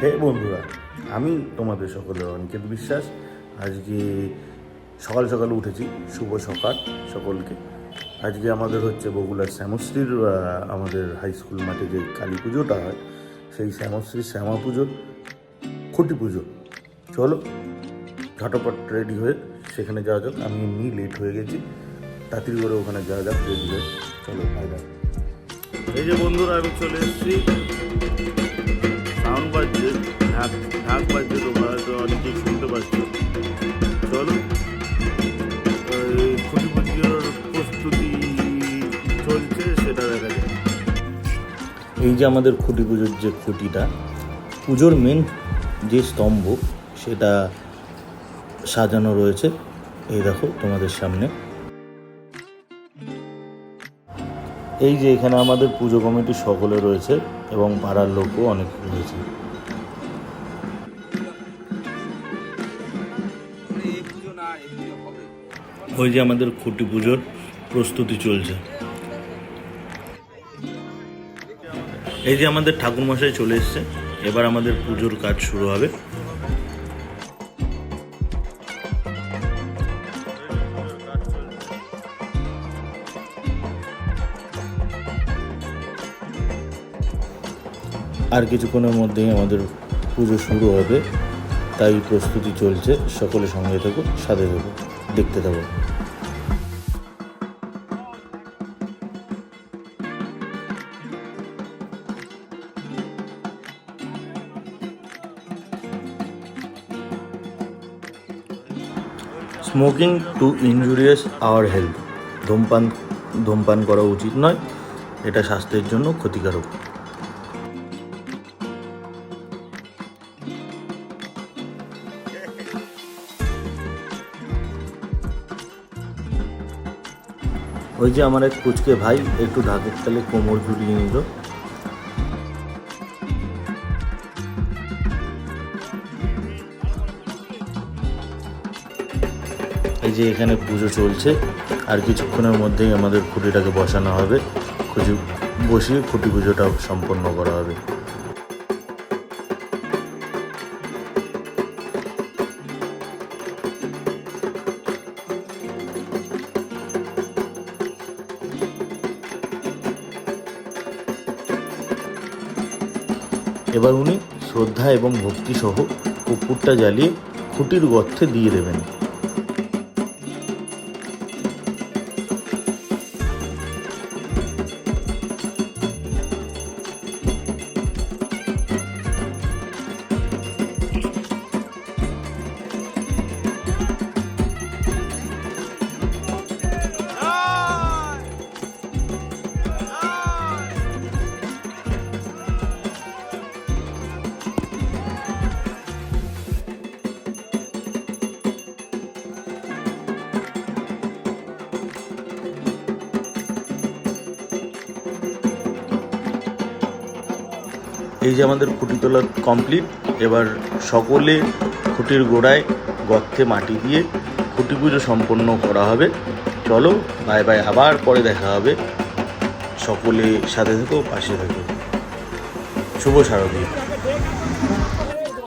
হে বন্ধুরা, আমি তোমাদের সকলের অনিকেত বিশ্বাস। আজকে সকাল সকাল উঠেছি। শুভ সকাল সকলকে। আজকে আমাদের হচ্ছে বগুড়ার শ্যামশ্রীর আমাদের হাই স্কুল মাঠে যে কালী পুজোটা হয়, সেই শ্যামশ্রীর শ্যামা পুজোর খুঁটি পুজো। চলো ঝটপট রেডি হয়ে সেখানে যাওয়া যাক। আমি এমনি লেট হয়ে গেছি, তাড়াতাড়ি করে ওখানে যাওয়া যাক রেডি হয়ে। চলো বাইরে। এই যে বন্ধুরা, আমি চলে এসেছি। সাউন্ড বাজছে, ঢাক বাজছে, তোমরা হয়তো অনেকেই শুনতে পাচ্ছ। চলো খুঁটি পুজোর প্রস্তুতি চলছে, সেটা দেখা যায়। এই যে আমাদের খুঁটি পুজোর যে খুঁটিটা, পুজোর মেন যে স্তম্ভ, সেটা সাজানো রয়েছে। এই দেখো তোমাদের সামনে। এই যে এখানে আমাদের পুজো কমিটি সকলে রয়েছে এবং পাড়ার লোকও অনেক রয়েছে। ওই যে আমাদের খুঁটি পুজোর প্রস্তুতি চলছে। এই যে আমাদের ঠাকুরমশাই চলে এসছে, এবার আমাদের পুজোর কাজ শুরু হবে। আর কিছুক্ষণের মধ্যেই আমাদের পুজো শুরু হবে, তাই প্রস্তুতি চলছে। সকলে সঙ্গে থাকো, সাথে থাকো, দেখতে থাকো। Smoking to injurious our health. ধূমপান করা উচিত নয়, এটা স্বাস্থ্যের জন্য ক্ষতিকারক। ওই যে আমার এক কুচকে ভাই একটু ঢাকের তালে কোমর ঝুলিয়ে নিল। এই যে এখানে পুজো চলছে, আর কিছুক্ষণের মধ্যেই আমাদের খুঁটিটাকে বসানো হবে। বসিয়ে খুঁটি পুজোটা সম্পন্ন করা হবে। এবার উনি শ্রদ্ধা এবং ভক্তি সহ কর্পূরটা জ্বালিয়ে খুঁটির গর্তে দিয়ে দেবেন। এই যে আমাদের খুঁটি তোলা কমপ্লিট। এবার সকলে খুঁটির গোড়ায় গর্তে মাটি দিয়ে খুঁটি পুজো সম্পন্ন করা হবে। চলো বাই বাই, আবার পরে দেখা হবে। সকলে সাথে থেকো, পাশে থেকো। শুভ শারদীয়া।